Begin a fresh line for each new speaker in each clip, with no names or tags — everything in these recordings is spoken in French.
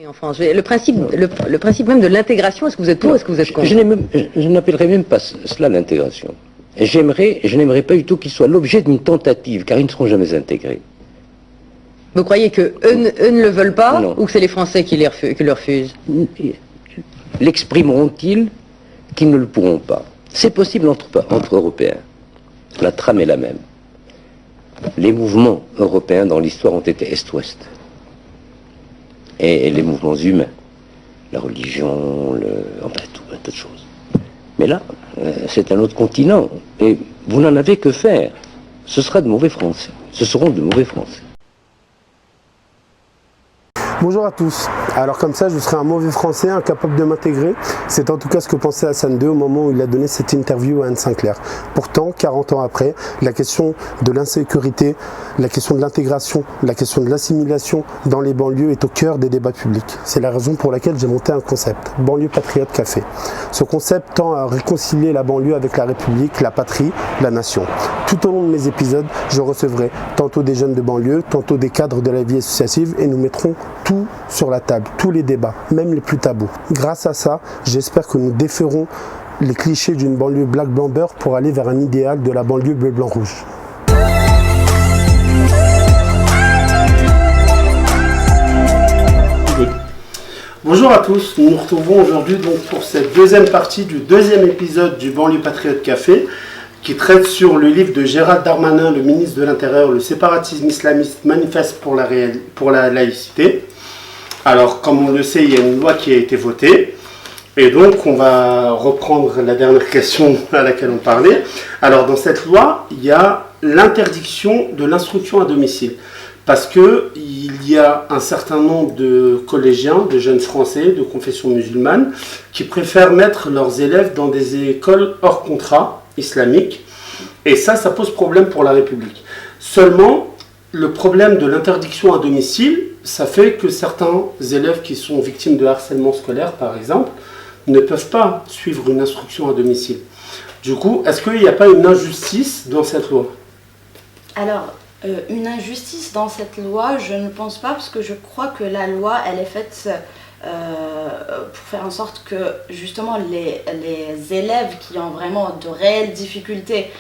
En France, le principe même de l'intégration, est-ce que vous êtes pour, est-ce que vous êtes contre?
Je n'appellerais même pas cela l'intégration. Je n'aimerais pas du tout qu'ils soient l'objet d'une tentative, car ils ne seront jamais intégrés.
Vous croyez qu'eux ne le veulent pas,
non.
Ou que c'est les Français qui le refusent?
L'exprimeront-ils qu'ils ne le pourront pas? C'est possible entre Européens. La trame est la même. Les mouvements européens dans l'histoire ont été Est-Ouest. Et les mouvements humains. La religion, enfin tout un tas de choses. Mais là, c'est un autre continent. Et vous n'en avez que faire. Ce sera de mauvais Français. Ce seront de mauvais Français.
Bonjour à tous. Alors comme ça, je serai un mauvais Français, incapable de m'intégrer. C'est en tout cas ce que pensait Hassan II au moment où il a donné cette interview à Anne Sinclair. Pourtant, 40 ans après, la question de l'insécurité, la question de l'intégration, la question de l'assimilation dans les banlieues est au cœur des débats publics. C'est la raison pour laquelle j'ai monté un concept, Banlieue Patriote Café. Ce concept tend à réconcilier la banlieue avec la République, la patrie, la nation. Tout au long de mes épisodes, je recevrai tantôt des jeunes de banlieue, tantôt des cadres de la vie associative et nous mettrons tout sur la table, tous les débats, même les plus tabous. Grâce à ça, j'espère que nous déferons les clichés d'une banlieue black blanc beurre pour aller vers un idéal de la banlieue bleu blanc rouge. Bonjour à tous, nous nous retrouvons aujourd'hui donc pour cette deuxième partie du deuxième épisode du Banlieue Patriote Café qui traite sur le livre de Gérald Darmanin, le ministre de l'Intérieur, le séparatisme islamiste manifeste pour la laïcité. Alors, comme on le sait, il y a une loi qui a été votée. Et donc, on va reprendre la dernière question à laquelle on parlait. Alors, dans cette loi, il y a l'interdiction de l'instruction à domicile. Parce qu'il y a un certain nombre de collégiens, de jeunes Français, de confession musulmane, qui préfèrent mettre leurs élèves dans des écoles hors contrat islamique. Et ça pose problème pour la République. Seulement, le problème de l'interdiction à domicile, ça fait que certains élèves qui sont victimes de harcèlement scolaire, par exemple, ne peuvent pas suivre une instruction à domicile. Du coup, est-ce qu'il n'y a pas une injustice dans cette loi?
Alors, une injustice dans cette loi, je ne pense pas, parce que je crois que la loi, elle est faite pour faire en sorte que, justement, les élèves qui ont vraiment de réelles difficultés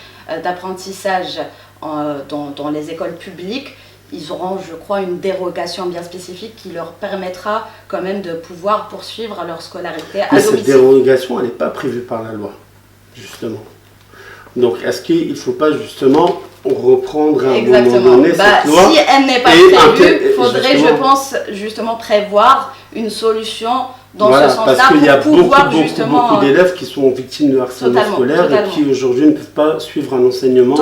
d'apprentissage dans les écoles publiques, ils auront, je crois, une dérogation bien spécifique qui leur permettra quand même de pouvoir poursuivre leur scolarité à domicile.
Mais cette dérogation, elle n'est pas prévue par la loi, justement. Donc, est-ce qu'il ne faut pas, justement, reprendre à un moment donné cette loi?
Si elle n'est pas prévue, il faudrait, je pense, justement prévoir une solution dans ce sens-là
parce qu'il y a
beaucoup
d'élèves qui sont victimes de harcèlement scolaire et qui aujourd'hui ne peuvent pas suivre un enseignement. Qui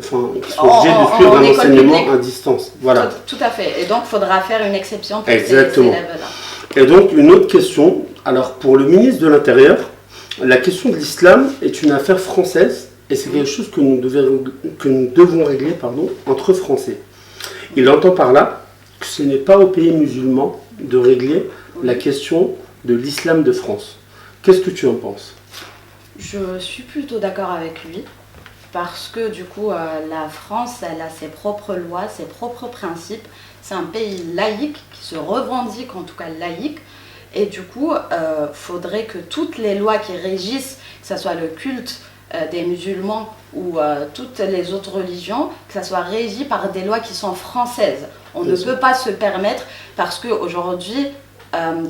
sont obligés de suivre un enseignement à distance. Voilà.
Tout à fait. Et donc, il faudra faire une exception pour ces élèves-là.
Et donc, une autre question. Alors, pour le ministre de l'Intérieur, la question de l'islam est une affaire française et c'est quelque chose que nous devons régler entre Français. Il entend par là que ce n'est pas aux pays musulmans de régler la question de l'islam de France. Qu'est-ce que tu en penses?
Je suis plutôt d'accord avec lui. Parce que du coup, la France, elle a ses propres lois, ses propres principes. C'est un pays laïque, qui se revendique en tout cas laïque. Et du coup, faudrait que toutes les lois qui régissent, que ce soit le culte des musulmans ou toutes les autres religions, que ça soit régi par des lois qui sont françaises. On ne peut pas se permettre, parce qu'aujourd'hui,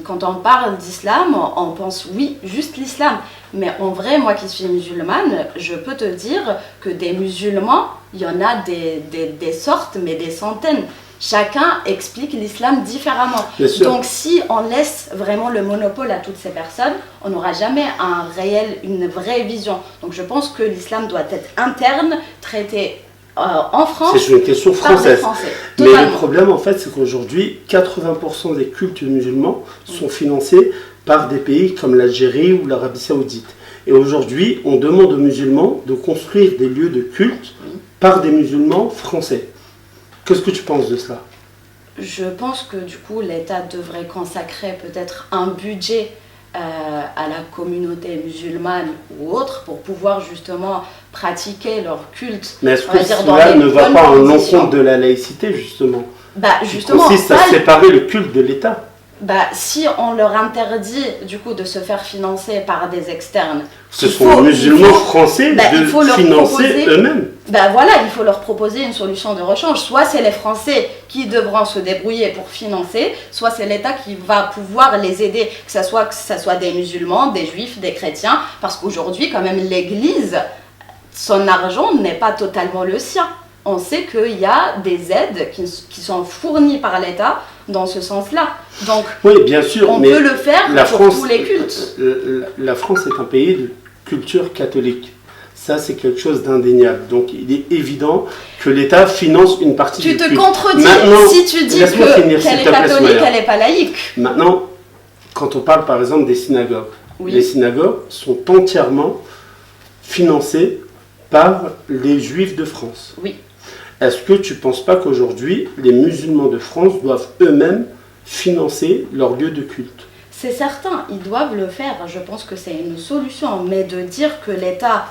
quand on parle d'islam, on pense oui, juste l'islam. Mais en vrai, moi qui suis musulmane, je peux te dire que des musulmans, il y en a des sortes, mais des centaines. Chacun explique l'islam différemment. Donc si on laisse vraiment le monopole à toutes ces personnes, on n'aura jamais une vraie vision. Donc je pense que l'islam doit être interne, traité en France.
C'est une question française. Mais le problème en fait, c'est qu'aujourd'hui, 80% des cultes musulmans sont financés par des pays comme l'Algérie ou l'Arabie Saoudite. Et aujourd'hui, on demande aux musulmans de construire des lieux de culte par des musulmans français. Qu'est-ce que tu penses de cela?
Je pense que du coup, l'État devrait consacrer peut-être un budget à la communauté musulmane ou autre pour pouvoir justement pratiquer leur culte.
Mais est-ce que cela ne va pas en l'encontre de la laïcité justement?
Bah
qui
justement,
consiste à séparer le culte de l'État.
bah, si on leur interdit du coup de se faire financer par des externes,
Ce sont les musulmans français
bah,
de financer eux-mêmes.
Ben voilà, il faut leur proposer une solution de rechange. Soit c'est les Français qui devront se débrouiller pour financer, soit c'est l'État qui va pouvoir les aider, que ce soit des musulmans, des juifs, des chrétiens, parce qu'aujourd'hui, quand même, l'Église, son argent n'est pas totalement le sien. On sait qu'il y a des aides qui sont fournies par l'État dans ce sens-là. Donc,
oui, bien sûr,
on peut le faire pour tous les cultes.
La France est un pays de culture catholique. Ça, c'est quelque chose d'indéniable. Donc, il est évident que l'État finance une partie du culte.
Tu te contredis si tu dis qu'elle est catholique, elle n'est pas laïque.
Maintenant, quand on parle par exemple des synagogues,
oui.
Les synagogues sont entièrement financées par les Juifs de France.
Oui.
Est-ce que tu ne penses pas qu'aujourd'hui, les musulmans de France doivent eux-mêmes financer leur lieu de culte?
C'est certain, ils doivent le faire. Je pense que c'est une solution. Mais de dire que l'État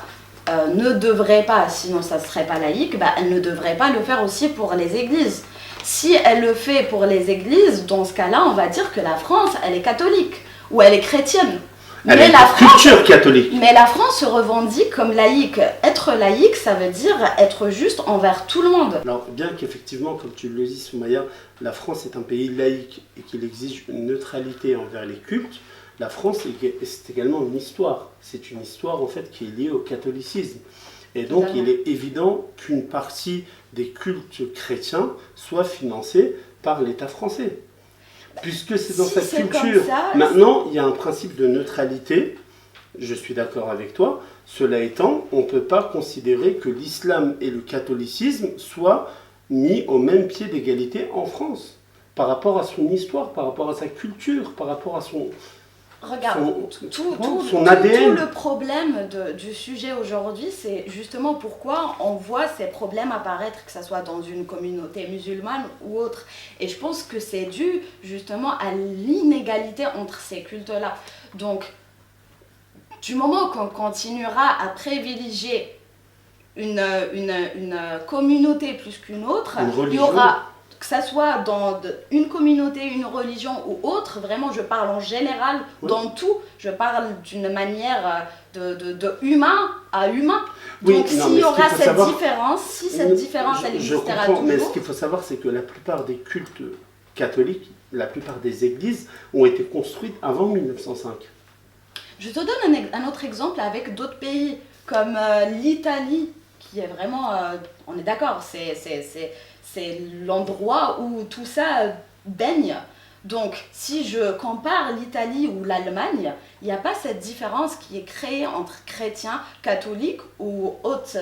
ne devrait pas, sinon ça ne serait pas laïque, bah, elle ne devrait pas le faire aussi pour les églises. Si elle le fait pour les églises, dans ce cas-là, on va dire que la France, elle est catholique ou elle est chrétienne.
Elle est culture catholique.
Mais la France se revendique comme laïque. Être laïque, ça veut dire être juste envers tout le monde.
Alors, bien qu'effectivement, comme tu le dis, Soumaya, la France est un pays laïque et qu'il exige une neutralité envers les cultes, la France, c'est également une histoire. C'est une histoire, en fait, qui est liée au catholicisme. Et donc, il est évident qu'une partie des cultes chrétiens soit financée par l'État français. Puisque c'est dans sa culture. Maintenant, il y a un principe de neutralité. Je suis d'accord avec toi. Cela étant, on ne peut pas considérer que l'islam et le catholicisme soient mis au même pied d'égalité en France. Par rapport à son histoire, par rapport à sa culture, par rapport à son...
Regarde,
son ADN.
Tout le problème du sujet aujourd'hui, c'est justement pourquoi on voit ces problèmes apparaître, que ce soit dans une communauté musulmane ou autre. Et je pense que c'est dû justement à l'inégalité entre ces cultes-là. Donc, du moment qu'on continuera à privilégier une communauté plus qu'une autre, il y aura... Que ça soit dans une communauté, une religion ou autre, vraiment je parle en général, dans tout, je parle d'une manière de humain à humain.
Oui,
donc s'il y aura cette différence, si cette différence elle existera toujours...
Mais ce qu'il faut savoir, c'est que la plupart des cultes catholiques, la plupart des églises ont été construites avant 1905.
Je te donne un autre exemple avec d'autres pays, comme l'Italie, qui est vraiment, on est d'accord, c'est l'endroit où tout ça baigne. Donc, si je compare l'Italie ou l'Allemagne, il n'y a pas cette différence qui est créée entre chrétiens, catholiques ou autres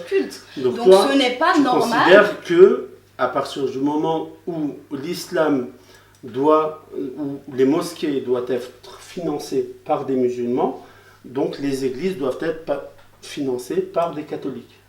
cultes. Donc
toi,
ce n'est pas normal.
Tu considères que, à partir du moment où l'islam où les mosquées doivent être financées par des musulmans, donc les églises doivent être financées par des catholiques?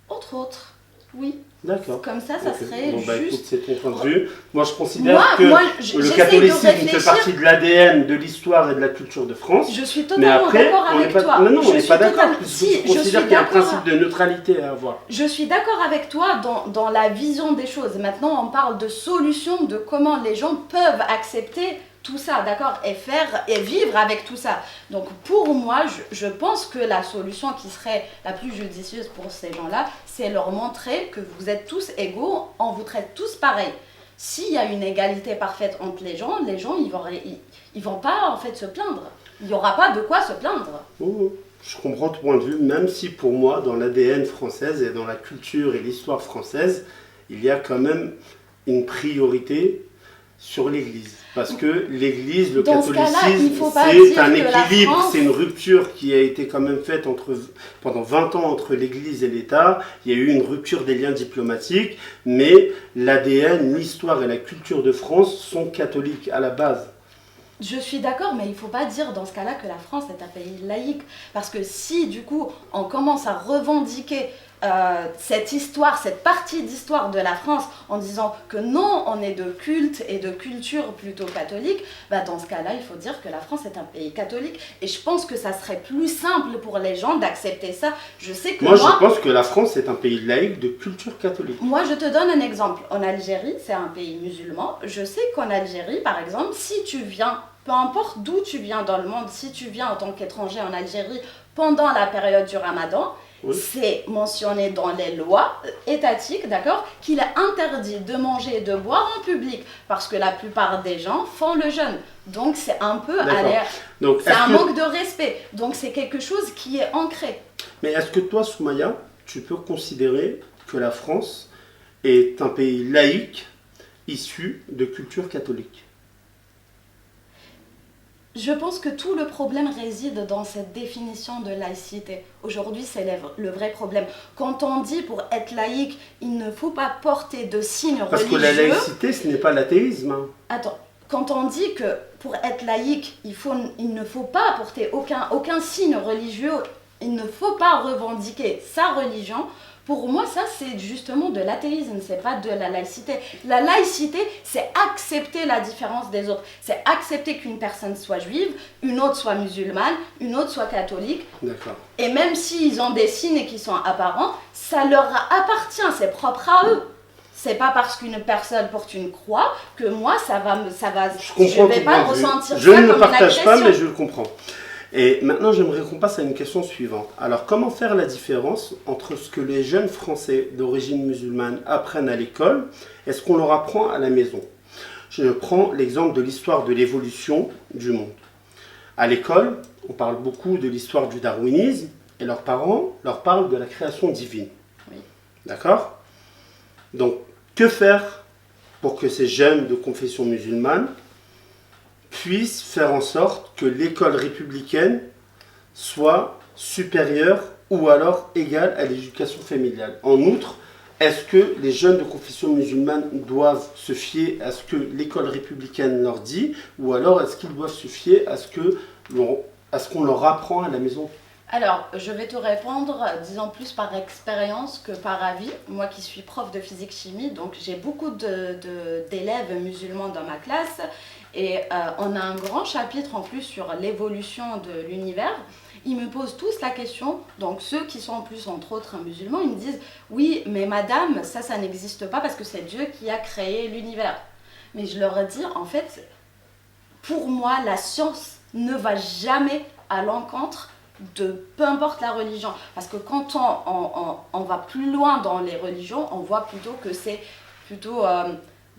Entre autres. Oui.
D'accord.
Comme ça serait
bon,
juste...
écoute, c'est ton point de vue. Moi, je considère que le catholicisme fait partie de l'ADN, de l'histoire et de la culture de France.
Je suis totalement d'accord avec toi.
Non, on n'est pas d'accord. Je considère qu'il y a un principe de neutralité à avoir.
Je suis d'accord avec toi dans la vision des choses. Maintenant, on parle de solutions, de comment les gens peuvent accepter tout ça, d'accord, et vivre avec tout ça. Donc pour moi, je pense que la solution qui serait la plus judicieuse pour ces gens-là, c'est leur montrer que vous êtes tous égaux, on vous traite tous pareil. S'il y a une égalité parfaite entre les gens ils vont pas en fait se plaindre. Il n'y aura pas de quoi se plaindre.
Oh, je comprends ton point de vue, même si pour moi, dans l'ADN française et dans la culture et l'histoire française, il y a quand même une priorité sur l'Église. Parce que l'Église, le catholicisme, c'est un équilibre, c'est une rupture qui a été quand même faite pendant 20 ans entre l'Église et l'État. Il y a eu une rupture des liens diplomatiques, mais l'ADN, l'histoire et la culture de France sont catholiques à la base.
Je suis d'accord, mais il ne faut pas dire dans ce cas-là que la France est un pays laïque. Parce que si, du coup, on commence à revendiquer cette histoire, cette partie d'histoire de la France en disant que non, on est de culte et de culture plutôt catholique, bah dans ce cas-là, il faut dire que la France est un pays catholique. Et je pense que ça serait plus simple pour les gens d'accepter ça. Je sais que
Moi, je pense que la France est un pays laïque de culture catholique.
moi, je te donne un exemple. En Algérie, c'est un pays musulman. Je sais qu'en Algérie, par exemple, si tu viens, peu importe d'où tu viens dans le monde, si tu viens en tant qu'étranger en Algérie pendant la période du Ramadan,
Oui.
c'est mentionné dans les lois étatiques, d'accord, qu'il est interdit de manger et de boire en public parce que la plupart des gens font le jeûne. Donc, c'est un peu à
D'accord.
l'air.
Donc,
C'est un
est-ce que-
manque de respect. Donc, c'est quelque chose qui est ancré.
Mais est-ce que toi, Soumaya, tu peux considérer que la France est un pays laïque issu de culture catholique?
Je pense que tout le problème réside dans cette définition de laïcité. Aujourd'hui, c'est le vrai problème. Quand on dit pour être laïque, il ne faut pas porter de signes
Parce que
religieux.
la laïcité, ce n'est pas l'athéisme. Hein.
Attends, quand on dit que pour être laïque, il ne faut pas porter aucun signe religieux, il ne faut pas revendiquer sa religion. Pour moi, ça, c'est justement de l'athéisme, c'est pas de la laïcité. La laïcité, c'est accepter la différence des autres. C'est accepter qu'une personne soit juive, une autre soit musulmane, une autre soit catholique.
D'accord.
Et même s'ils ont des signes qui sont apparents, ça leur appartient, c'est propre à eux. C'est pas parce qu'une personne porte une croix que moi, ça va,
Je comprends
vais
ton
pas
point de vue.
ressentir
Je
ça
ne le
comme une
partage pas,
agression.
mais je le comprends. Et maintenant, j'aimerais qu'on passe à une question suivante. Alors, comment faire la différence entre ce que les jeunes Français d'origine musulmane apprennent à l'école et ce qu'on leur apprend à la maison? Je prends l'exemple de l'histoire de l'évolution du monde. À l'école, on parle beaucoup de l'histoire du darwinisme et leurs parents leur parlent de la création divine.
Oui.
D'accord? Donc, que faire pour que ces jeunes de confession musulmane puissent faire en sorte que l'école républicaine soit supérieure ou alors égale à l'éducation familiale? En outre, est-ce que les jeunes de confession musulmane doivent se fier à ce que l'école républicaine leur dit, ou alors est-ce qu'ils doivent se fier à ce qu'on leur apprend à la maison?
Alors, je vais te répondre, disons plus par expérience que par avis. Moi qui suis prof de physique-chimie, donc j'ai beaucoup d'élèves musulmans dans ma classe et on a un grand chapitre en plus sur l'évolution de l'univers. Ils me posent tous la question, donc ceux qui sont en plus entre autres musulmans, ils me disent « Oui, mais madame, ça n'existe pas parce que c'est Dieu qui a créé l'univers. » Mais je leur dis en fait, pour moi, la science ne va jamais à l'encontre de peu importe la religion. Parce que quand on va plus loin dans les religions, on voit plutôt que c'est plutôt...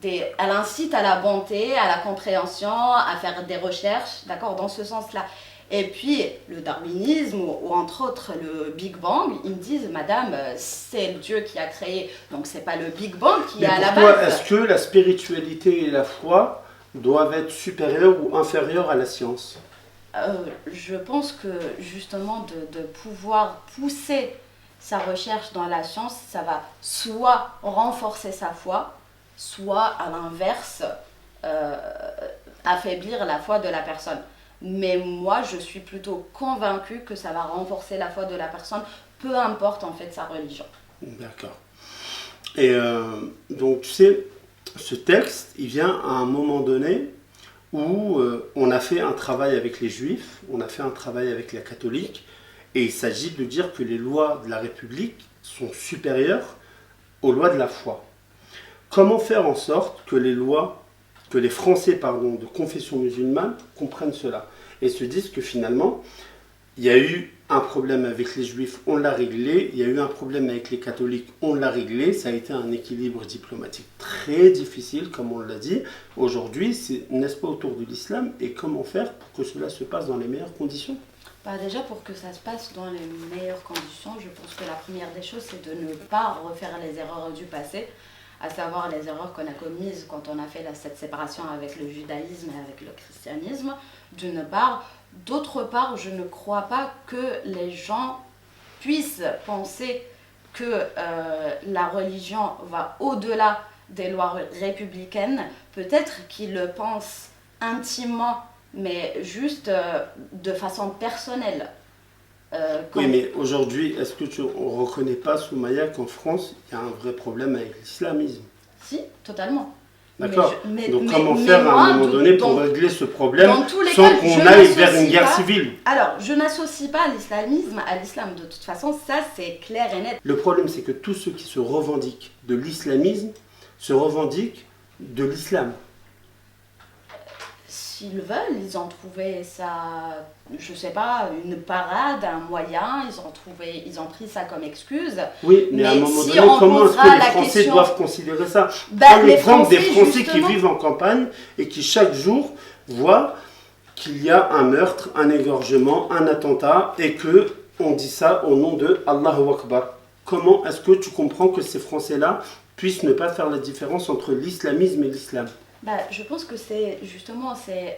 elle incite à la bonté, à la compréhension, à faire des recherches, d'accord, dans ce sens-là. Et puis, le darwinisme, ou entre autres le Big Bang, ils me disent, madame, c'est Dieu qui a créé, donc c'est pas le Big Bang qui est à la
pour toi,
base.
est-ce que la spiritualité et la foi doivent être supérieures ou inférieures à la science?
Je pense que justement de pouvoir pousser sa recherche dans la science, ça va soit renforcer sa foi, soit à l'inverse affaiblir la foi de la personne. Mais moi, je suis plutôt convaincue que ça va renforcer la foi de la personne, peu importe en fait sa religion.
D'accord. Et donc, tu sais, ce texte, il vient à un moment donné où on a fait un travail avec les juifs, on a fait un travail avec les catholiques, et il s'agit de dire que les lois de la République sont supérieures aux lois de la foi. Comment faire en sorte que les Français de confession musulmane comprennent cela et se disent que finalement, il y a eu un problème avec les juifs, on l'a réglé, il y a eu un problème avec les catholiques, on l'a réglé, ça a été un équilibre diplomatique très difficile, comme on l'a dit. Aujourd'hui, n'est-ce pas autour de l'islam, et comment faire pour que cela se passe dans les meilleures conditions?
Déjà, pour que ça se passe dans les meilleures conditions, je pense que la première des choses, c'est de ne pas refaire les erreurs du passé, à savoir les erreurs qu'on a commises quand on a fait cette séparation avec le judaïsme et avec le christianisme, d'une part. D'autre part, je ne crois pas que les gens puissent penser que la religion va au-delà des lois républicaines. Peut-être qu'ils le pensent intimement, mais juste de façon personnelle.
Oui, mais aujourd'hui, est-ce que on ne reconnaît pas, Soumaya, qu'en France, il y a un vrai problème avec l'islamisme?
Si, totalement.
D'accord. Donc comment faire à un moment donné pour régler ce problème sans qu'on aille vers une guerre civile?
Alors, je n'associe pas l'islamisme à l'islam. De toute façon, ça c'est clair et net.
Le problème, c'est que tous ceux qui se revendiquent de l'islamisme se revendiquent de l'islam.
S'ils veulent, ils ont trouvé ça, je sais pas, une parade, un moyen, ils ont pris ça comme excuse.
Oui, mais à un moment donné, comment est-ce que les Français doivent considérer ça? Prends l'exemple des Français qui vivent en campagne et qui chaque jour voient qu'il y a un meurtre, un égorgement, un attentat et que on dit ça au nom de Allahu Akbar. Comment est-ce que tu comprends que ces Français-là puissent ne pas faire la différence entre l'islamisme et l'islam?
Je pense que c'est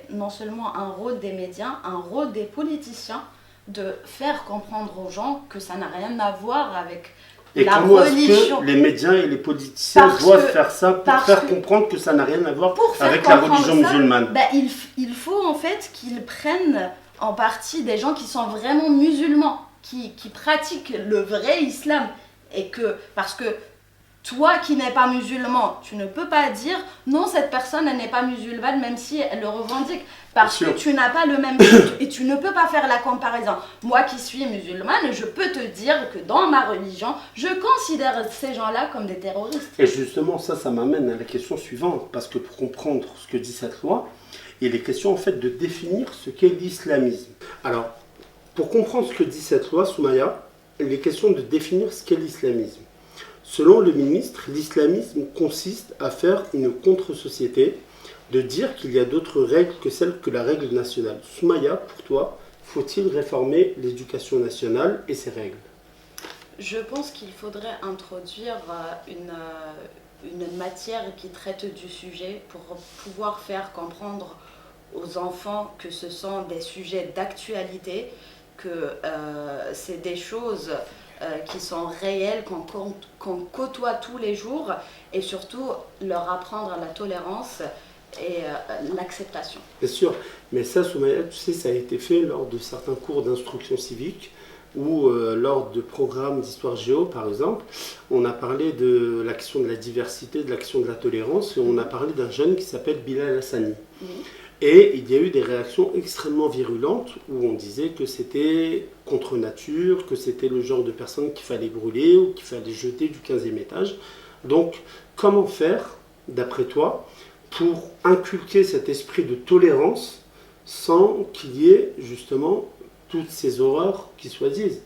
non seulement un rôle des médias, un rôle des politiciens de faire comprendre aux gens que ça n'a rien à voir avec la religion. Et comment est-ce que les médias et les politiciens doivent faire ça pour faire comprendre que ça n'a rien à voir avec la religion musulmane? Il faut en fait qu'ils prennent en partie des gens qui sont vraiment musulmans, qui pratiquent le vrai islam. Et que, parce que toi qui n'es pas musulman, tu ne peux pas dire non, cette personne elle n'est pas musulmane même si elle le revendique. Parce que tu n'as pas le même but et tu ne peux pas faire la comparaison. Moi qui suis musulmane, je peux te dire que dans ma religion, je considère ces gens-là comme des terroristes.
Et justement, ça m'amène à la question suivante. Parce que pour comprendre ce que dit cette loi, il est question en fait de définir ce qu'est l'islamisme. Alors, pour comprendre ce que dit cette loi, Soumaya, il est question de définir ce qu'est l'islamisme. Selon le ministre, l'islamisme consiste à faire une contre-société, de dire qu'il y a d'autres règles que celles que la règle nationale. Soumaya, pour toi, faut-il réformer l'éducation nationale et ses règles?
Je pense qu'il faudrait introduire une matière qui traite du sujet pour pouvoir faire comprendre aux enfants que ce sont des sujets d'actualité, que c'est des choses qui sont réelles, qu'on côtoie tous les jours, et surtout leur apprendre la tolérance et l'acceptation.
Bien sûr, mais ça, Soumaya, tu sais, ça a été fait lors de certains cours d'instruction civique ou lors de programmes d'histoire géo, par exemple. On a parlé de la question de la diversité, de la question de la tolérance, et on a parlé d'un jeune qui s'appelle Bilal Hassani. Et il y a eu des réactions extrêmement virulentes où on disait que c'était contre nature, que c'était le genre de personne qu'il fallait brûler ou qu'il fallait jeter du 15e étage. Donc, comment faire, d'après toi, pour inculquer cet esprit de tolérance sans qu'il y ait justement toutes ces horreurs qui soient dites?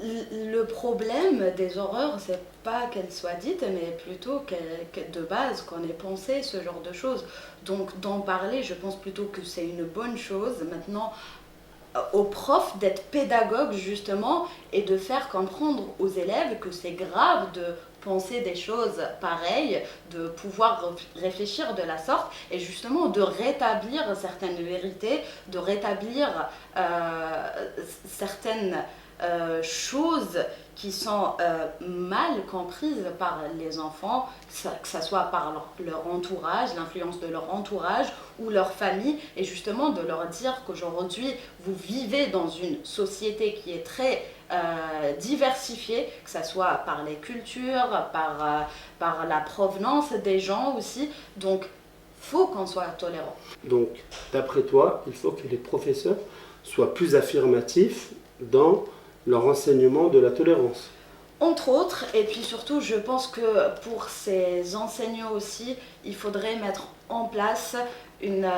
Le problème des horreurs, c'est pas qu'elles soient dites, mais plutôt de base qu'on ait pensé ce genre de choses. Donc d'en parler, je pense plutôt que c'est une bonne chose. Maintenant, aux profs d'être pédagogues justement et de faire comprendre aux élèves que c'est grave de penser des choses pareilles, de pouvoir réfléchir de la sorte et justement de rétablir certaines vérités, de rétablir certaines choses qui sont mal comprises par les enfants, que ce soit par leur entourage, l'influence de leur entourage ou leur famille, et justement de leur dire qu'aujourd'hui vous vivez dans une société qui est très diversifiée, que ce soit par les cultures, par la provenance des gens aussi, donc il faut qu'on soit tolérant.
Donc d'après toi, il faut que les professeurs soient plus affirmatifs dans leur enseignement de la tolérance.
Entre autres, et puis surtout, je pense que pour ces enseignants aussi, il faudrait mettre en place une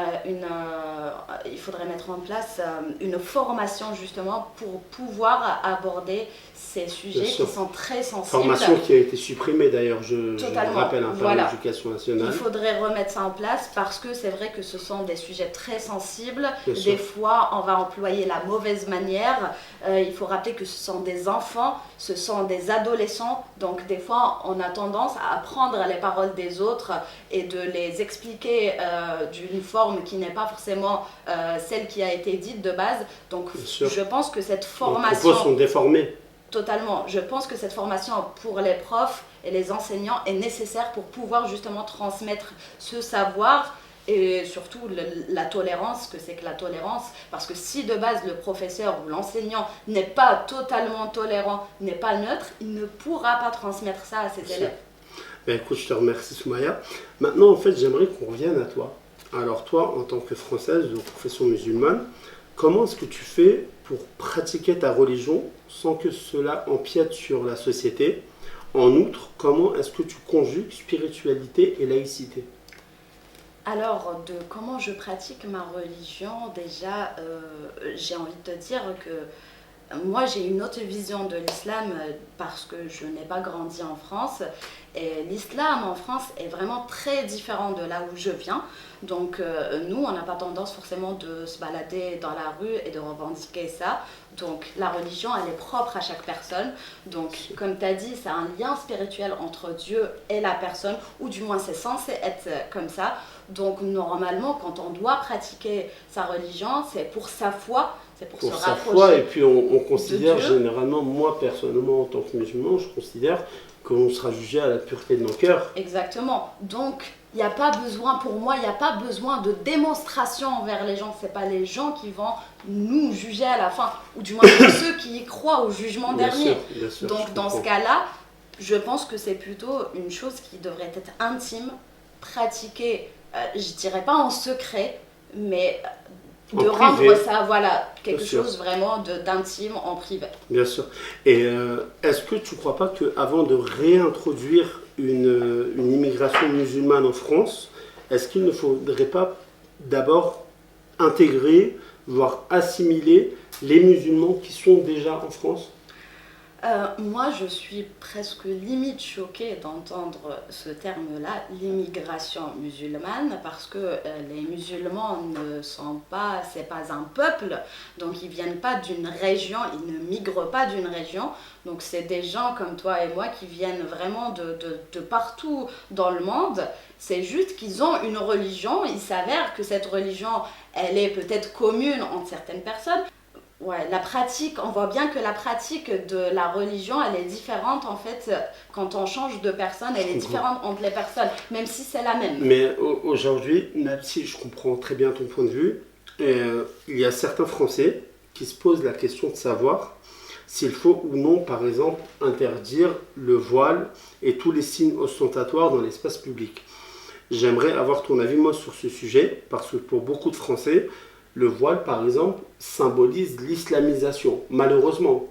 formation justement pour pouvoir aborder ces sujets qui sont très sensibles.
Formation qui a été supprimée d'ailleurs, je rappelle, par l'Éducation nationale.
Il faudrait remettre ça en place parce que c'est vrai que ce sont des sujets très sensibles. Des fois, on va employer la mauvaise manière. Il faut rappeler que ce sont des enfants, ce sont des adolescents. Donc des fois, on a tendance à apprendre les paroles des autres et de les expliquer d'une forme qui n'est pas forcément celle qui a été dite de base. Donc je pense que cette formation...
Les propos sont déformés.
Totalement. Je pense que cette formation pour les profs et les enseignants est nécessaire pour pouvoir justement transmettre ce savoir et surtout la tolérance, que c'est que la tolérance, parce que si de base le professeur ou l'enseignant n'est pas totalement tolérant, n'est pas neutre, il ne pourra pas transmettre ça à ses élèves.
Ben, écoute, je te remercie Soumaya. Maintenant, en fait, j'aimerais qu'on revienne à toi. Alors toi, en tant que Française de confession musulmane, comment est-ce que tu fais pour pratiquer ta religion sans que cela empiète sur la société? En outre, comment est-ce que tu conjugues spiritualité et laïcité?
Alors, de comment je pratique ma religion, déjà, j'ai envie de te dire que moi, j'ai une autre vision de l'islam parce que je n'ai pas grandi en France. Et l'islam en France est vraiment très différent de là où je viens. Donc, nous, on n'a pas tendance forcément de se balader dans la rue et de revendiquer ça. Donc, la religion, elle est propre à chaque personne. Donc, comme tu as dit, c'est un lien spirituel entre Dieu et la personne, ou du moins c'est censé être comme ça. Donc, normalement, quand on doit pratiquer sa religion, c'est pour sa foi. C'est pour se
sa
rapprocher
foi, et puis on considère
de Dieu.
généralement, moi personnellement en tant que musulman, je considère qu'on sera jugé à la pureté de nos cœurs.
Exactement. Donc, il n'y a pas besoin, pour moi, il n'y a pas besoin de démonstration envers les gens. Ce n'est pas les gens qui vont nous juger à la fin, ou du moins ceux qui y croient au jugement dernier.
Bien sûr,
Donc, dans ce cas-là, je pense que c'est plutôt une chose qui devrait être intime, pratiquée, je dirais pas en secret, mais de rendre ça, voilà, quelque chose vraiment d'intime en privé.
Bien sûr. Et est-ce que tu ne crois pas qu'avant de réintroduire une immigration musulmane en France, est-ce qu'il ne faudrait pas d'abord intégrer, voire assimiler les musulmans qui sont déjà en France?
Moi, je suis presque limite choquée d'entendre ce terme-là, l'immigration musulmane, parce que les musulmans ne sont pas, c'est pas un peuple, donc ils viennent pas d'une région, ils ne migrent pas d'une région, donc c'est des gens comme toi et moi qui viennent vraiment de partout dans le monde. C'est juste qu'ils ont une religion, il s'avère que cette religion, elle est peut-être commune entre certaines personnes. Ouais, la pratique, on voit bien que la pratique de la religion, elle est différente en fait, quand on change de personne, elle est différente entre les personnes, même si c'est la même.
Mais aujourd'hui, même si je comprends très bien ton point de vue, il y a certains Français qui se posent la question de savoir s'il faut ou non, par exemple, interdire le voile et tous les signes ostentatoires dans l'espace public. J'aimerais avoir ton avis, moi, sur ce sujet, parce que pour beaucoup de Français, le voile, par exemple, symbolise l'islamisation, malheureusement.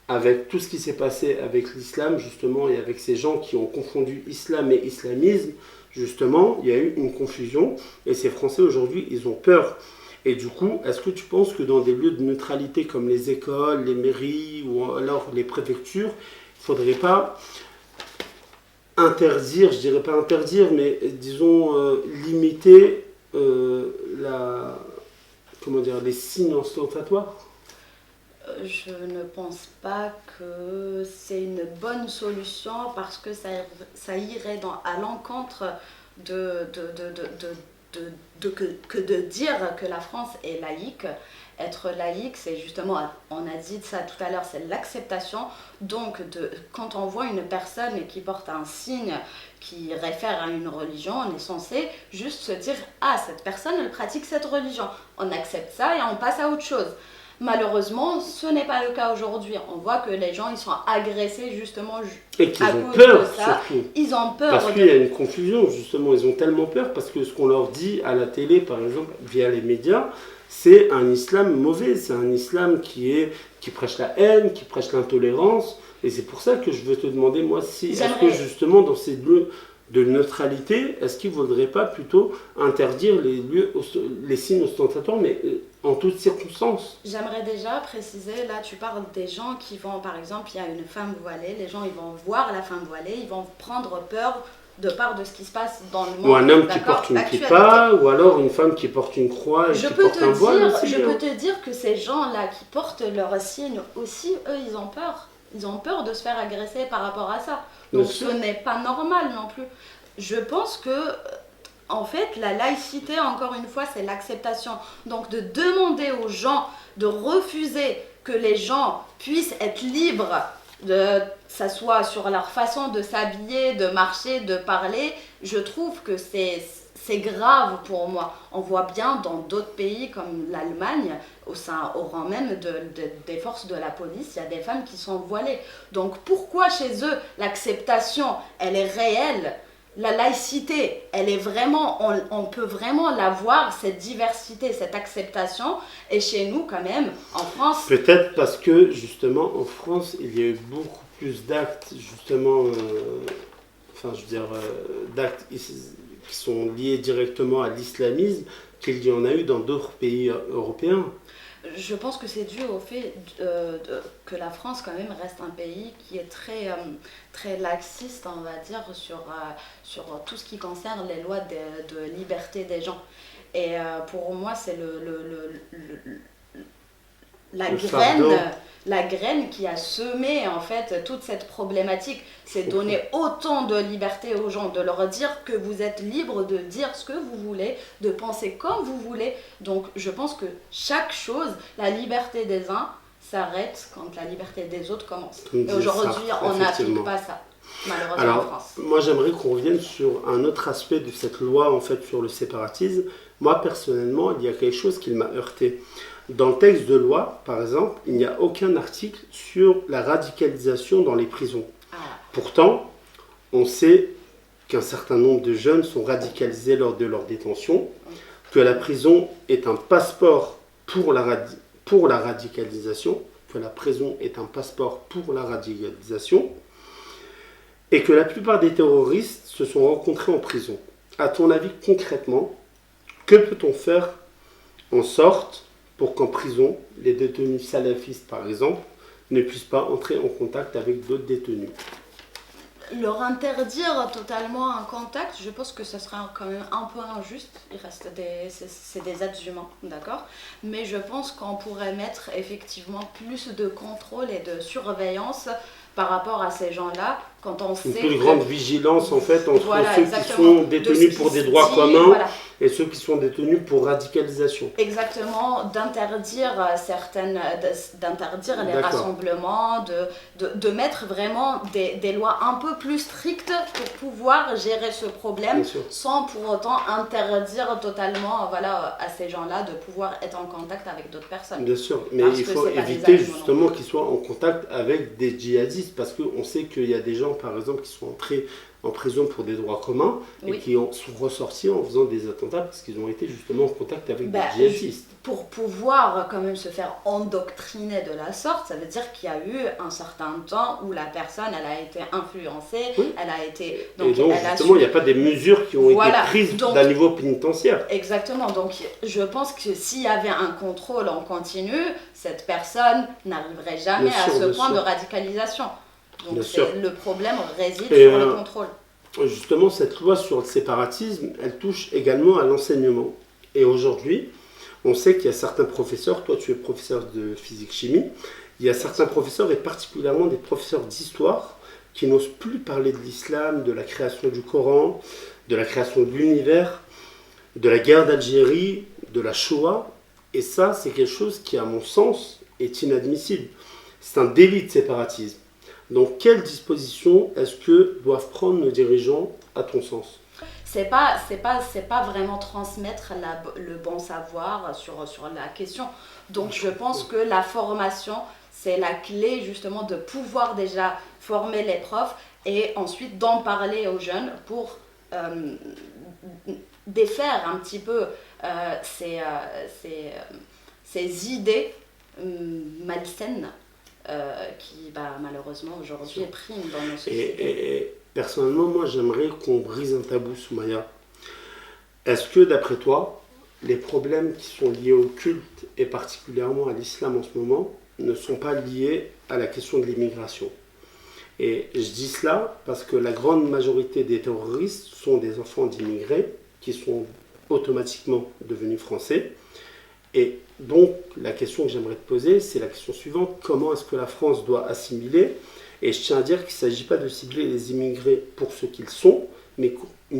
Avec tout ce qui s'est passé avec l'islam, justement, et avec ces gens qui ont confondu islam et islamisme, justement, il y a eu une confusion. Et ces Français, aujourd'hui, ils ont peur. Et du coup, est-ce que tu penses que dans des lieux de neutralité comme les écoles, les mairies ou alors les préfectures, il ne faudrait pas interdire, je dirais pas interdire, mais disons limiter les signes ostentatoires?
Je ne pense pas que c'est une bonne solution parce que ça irait à l'encontre de dire que la France est laïque. Être laïque, c'est justement, on a dit ça tout à l'heure, c'est l'acceptation. Donc, quand on voit une personne qui porte un signe qui réfère à une religion, on est censé juste se dire « Ah, cette personne, elle pratique cette religion ». On accepte ça et on passe à autre chose. Malheureusement, ce n'est pas le cas aujourd'hui. On voit que les gens, ils sont agressés justement
et qu'ils
à
ont
cause
peur,
de ça.
surtout.
Ils ont peur.
Parce qu'il y a une confusion, justement. Ils ont tellement peur parce que ce qu'on leur dit à la télé, par exemple, via les médias, c'est un islam mauvais. C'est un islam qui prêche la haine, qui prêche l'intolérance. Et c'est pour ça que je veux te demander, moi, est-ce que justement, dans ces lieux de neutralité, est-ce qu'il ne vaudrait pas plutôt interdire les signes ostentatoires, mais en toutes circonstances?
J'aimerais déjà préciser, là tu parles des gens qui vont, par exemple, il y a une femme voilée, les gens ils vont voir la femme voilée, ils vont prendre peur de part de ce qui se passe dans le monde.
Ou un homme qui porte une kippa, ou alors une femme qui porte une croix et qui porte un voile aussi.
Je peux te dire que ces gens-là qui portent leurs signes aussi, eux, ils ont peur. Ils ont peur de se faire agresser par rapport à ça. Donc ce n'est pas normal non plus. Je pense que, en fait, la laïcité, encore une fois, c'est l'acceptation. Donc de demander aux gens de refuser que les gens puissent être libres, que ça soit sur leur façon de s'habiller, de marcher, de parler, je trouve que c'est grave pour moi. On voit bien dans d'autres pays comme l'Allemagne, au rang même des forces de la police, il y a des femmes qui sont voilées. Donc pourquoi chez eux l'acceptation, elle est réelle? La laïcité, elle est vraiment, on peut vraiment la voir, cette diversité, cette acceptation. Et chez nous, quand même, en France...
Peut-être parce que, justement, en France, il y a eu beaucoup plus d'actes, justement, d'actes qui sont liés directement à l'islamisme qu'il y en a eu dans d'autres pays européens.
Je pense que c'est dû au fait que la France quand même reste un pays qui est très laxiste, on va dire, sur tout ce qui concerne les lois de liberté des gens. Et pour moi, c'est la graine qui a semé en fait toute cette problématique. C'est donner autant de liberté aux gens, de leur dire que vous êtes libre de dire ce que vous voulez, de penser comme vous voulez. Donc je pense que chaque chose, la liberté des uns s'arrête quand la liberté des autres commence. Et aujourd'hui, on n'applique pas ça, malheureusement.
Alors,
en France.
moi j'aimerais qu'on revienne sur un autre aspect de cette loi en fait sur le séparatisme. Moi personnellement, il y a quelque chose qui m'a heurté. Dans le texte de loi, par exemple, il n'y a aucun article sur la radicalisation dans les prisons. Pourtant, on sait qu'un certain nombre de jeunes sont radicalisés lors de leur détention, que la prison est un passeport pour la radicalisation, que la prison est un passeport pour la radicalisation, et que la plupart des terroristes se sont rencontrés en prison. À ton avis, concrètement, que peut-on faire en sorte pour qu'en prison, les détenus salafistes, par exemple, ne puissent pas entrer en contact avec d'autres détenus?
Leur interdire totalement un contact, je pense que ce sera quand même un peu injuste. C'est des êtres humains, d'accord? Mais je pense qu'on pourrait mettre effectivement plus de contrôle et de surveillance par rapport à ces gens-là, quand on sait
une plus grande vigilance en fait entre ceux qui
exactement,
sont détenus pour des droits communs
voilà.
et ceux qui sont détenus pour radicalisation.
Exactement, d'interdire les
D'accord.
rassemblements, de mettre vraiment des lois un peu plus strictes pour pouvoir gérer ce problème
Bien sûr.
sans pour autant interdire totalement à ces gens-là de pouvoir être en contact avec d'autres personnes.
Bien sûr, mais
Parce
il
que
faut
c'est pas des
éviter
animaux,
justement qu'ils soient en contact avec des djihadistes parce qu'on sait qu'il y a des gens par exemple qui sont entrés en prison pour des droits communs et qui sont ressortis en faisant des attentats parce qu'ils ont été justement en contact avec des djihadistes.
Pour pouvoir quand même se faire endoctriner de la sorte, ça veut dire qu'il y a eu un certain temps où la personne elle a été influencée, elle a été...
Donc justement il n'y a pas des mesures qui ont été prises d'un niveau pénitentiaire.
Exactement, donc je pense que s'il y avait un contrôle en continu, cette personne n'arriverait jamais à ce point de radicalisation. Donc le problème réside sur le contrôle.
Justement, cette loi sur le séparatisme, elle touche également à l'enseignement. Et aujourd'hui, on sait qu'il y a certains professeurs, toi tu es professeur de physique-chimie, il y a certains professeurs et particulièrement des professeurs d'histoire qui n'osent plus parler de l'islam, de la création du Coran, de la création de l'univers, de la guerre d'Algérie, de la Shoah. Et ça, c'est quelque chose qui, à mon sens, est inadmissible. C'est un délit de séparatisme. Donc, quelles dispositions est-ce que doivent prendre nos dirigeants, à ton sens?
C'est pas vraiment transmettre le bon savoir sur la question. Donc, je pense que la formation, c'est la clé justement de pouvoir déjà former les profs et ensuite d'en parler aux jeunes pour défaire un petit peu ces idées malsaines qui malheureusement aujourd'hui priment dans nos sociétés.
Et personnellement, moi j'aimerais qu'on brise un tabou, Soumaya. Est-ce que d'après toi, les problèmes qui sont liés au culte et particulièrement à l'islam en ce moment ne sont pas liés à la question de l'immigration? Et je dis cela parce que la grande majorité des terroristes sont des enfants d'immigrés qui sont automatiquement devenus français. Et donc, la question que j'aimerais te poser, c'est la question suivante. Comment est-ce que la France doit assimiler? Et je tiens à dire qu'il ne s'agit pas de cibler les immigrés pour ce qu'ils sont, mais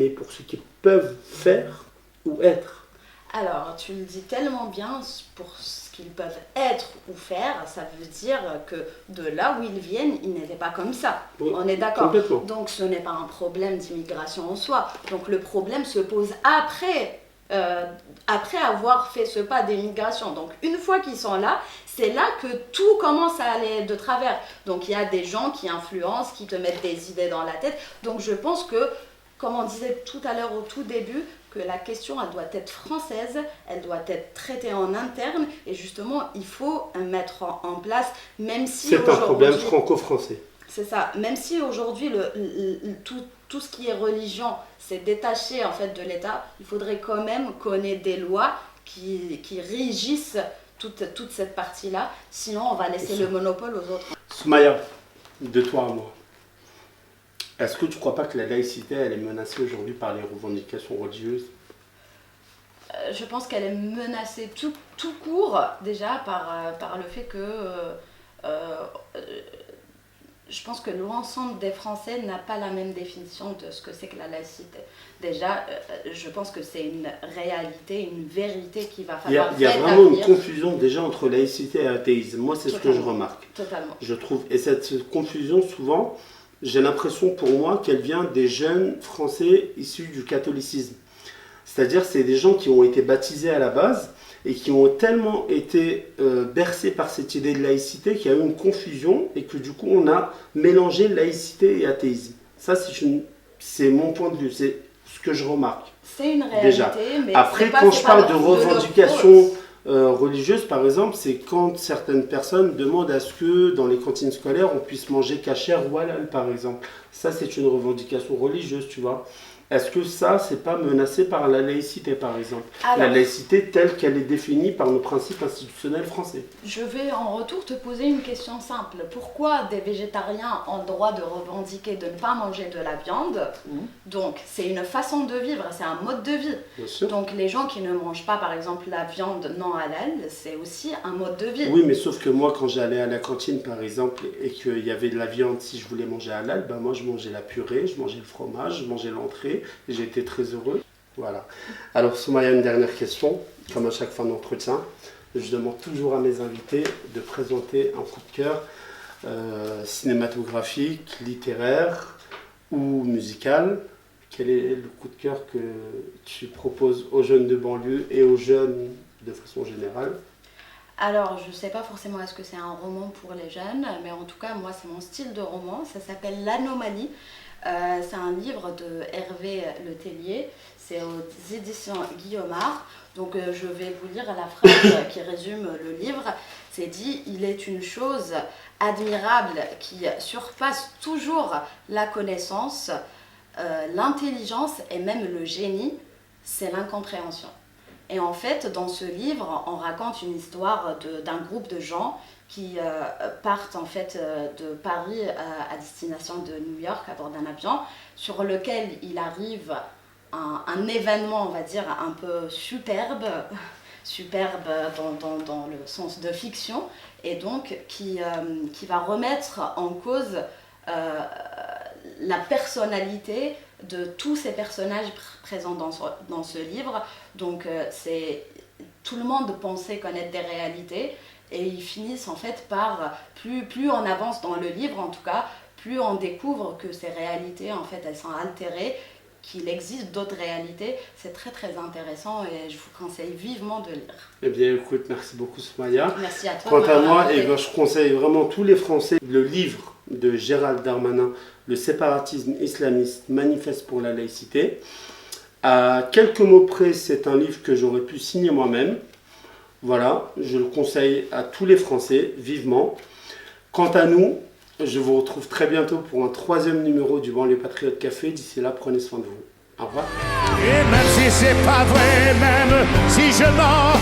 pour ce qu'ils peuvent faire ou être.
Alors, tu le dis tellement bien pour ce qu'ils peuvent être ou faire, ça veut dire que de là où ils viennent, ils n'étaient pas comme ça.
Oui,
on est d'accord.
complètement.
Donc ce n'est pas un problème d'immigration en soi. Donc le problème se pose après avoir fait ce pas d'immigration. Donc une fois qu'ils sont là, c'est là que tout commence à aller de travers. Donc il y a des gens qui influencent, qui te mettent des idées dans la tête. Donc je pense que, comme on disait tout à l'heure au tout début, que la question, elle doit être française, elle doit être traitée en interne, et justement, il faut mettre en place, même si
C'est un problème franco-français.
C'est ça, même si aujourd'hui, tout ce qui est religion, c'est détaché en fait de l'État, il faudrait quand même qu'on ait des lois qui régissent toute cette partie-là, sinon on va laisser le monopole aux autres.
Soumaya, de toi à moi, est-ce que tu ne crois pas que la laïcité, elle est menacée aujourd'hui par les revendications religieuses ?
Je pense qu'elle est menacée tout court, déjà, par le fait que je pense que l'ensemble des Français n'a pas la même définition de ce que c'est que la laïcité. Déjà, je pense que c'est une réalité, une vérité qui va falloir
Il y a vraiment une confusion déjà entre laïcité et athéisme. Moi, c'est ce que je remarque.
Totalement.
Je trouve. Et cette confusion, souvent, j'ai l'impression pour moi qu'elle vient des jeunes Français issus du catholicisme. C'est-à-dire, c'est des gens qui ont été baptisés à la base et qui ont tellement été bercés par cette idée de laïcité qu'il y a eu une confusion et que du coup, on a mélangé laïcité et athéisme. Ça, c'est mon point de vue, c'est ce que je remarque.
C'est une réalité,
déjà.
Mais
après, quand je parle de revendications religieuses, par exemple, c'est quand certaines personnes demandent à ce que dans les cantines scolaires, on puisse manger cachère ou halal, par exemple. Ça, c'est une revendication religieuse, tu vois. Est-ce que ça, c'est pas menacé par la laïcité, par exemple? La laïcité telle qu'elle est définie par nos principes institutionnels français.
Je vais en retour te poser une question simple. Pourquoi des végétariens ont le droit de revendiquer de ne pas manger de la viande? Donc, c'est une façon de vivre, c'est un mode de vie.
Bien sûr.
Donc, les gens qui ne mangent pas, par exemple, la viande non halal, c'est aussi un mode de vie.
Oui, mais sauf que moi, quand j'allais à la cantine, par exemple, et qu'il y avait de la viande, si je voulais manger halal, ben moi, je mangeais la purée, je mangeais le fromage, je mangeais l'entrée. Et j'ai été très heureux. Voilà. Alors, Soumaya, une dernière question. Comme à chaque fin d'entretien, je demande toujours à mes invités de présenter un coup de cœur cinématographique, littéraire ou musical. Quel est le coup de cœur que tu proposes aux jeunes de banlieue et aux jeunes de façon générale?
Alors, je ne sais pas forcément est-ce que c'est un roman pour les jeunes, mais en tout cas, moi, c'est mon style de roman. Ça s'appelle L'Anomalie. C'est un livre de Hervé Letellier, c'est aux éditions Guillaumard. Donc je vais vous lire la phrase qui résume le livre. C'est dit: il est une chose admirable qui surpasse toujours la connaissance, l'intelligence et même le génie, c'est l'incompréhension. Et en fait, dans ce livre, on raconte une histoire d'un groupe de gens qui partent en fait de Paris à destination de New York à bord d'un avion sur lequel il arrive un événement, on va dire, un peu superbe dans le sens de fiction, et donc qui va remettre en cause la personnalité de tous ces personnages présents dans ce livre. Donc tout le monde pensait connaître des réalités, et ils finissent en fait par, plus on avance dans le livre en tout cas, plus on découvre que ces réalités en fait elles sont altérées, qu'il existe d'autres réalités. C'est très très intéressant et je vous conseille vivement de lire.
Eh bien écoute, merci beaucoup Soumaya.
Merci à toi.
Quant à moi, je conseille vraiment tous les Français le livre de Gérald Darmanin, Le séparatisme islamiste, manifeste pour la laïcité. À quelques mots près, c'est un livre que j'aurais pu signer moi-même. Voilà, je le conseille à tous les Français, vivement. Quant à nous, je vous retrouve très bientôt pour un 3e numéro du Banlieue Patriote Café. D'ici là, prenez soin de vous. Au revoir.
Et même si c'est pas vrai, même si je mens,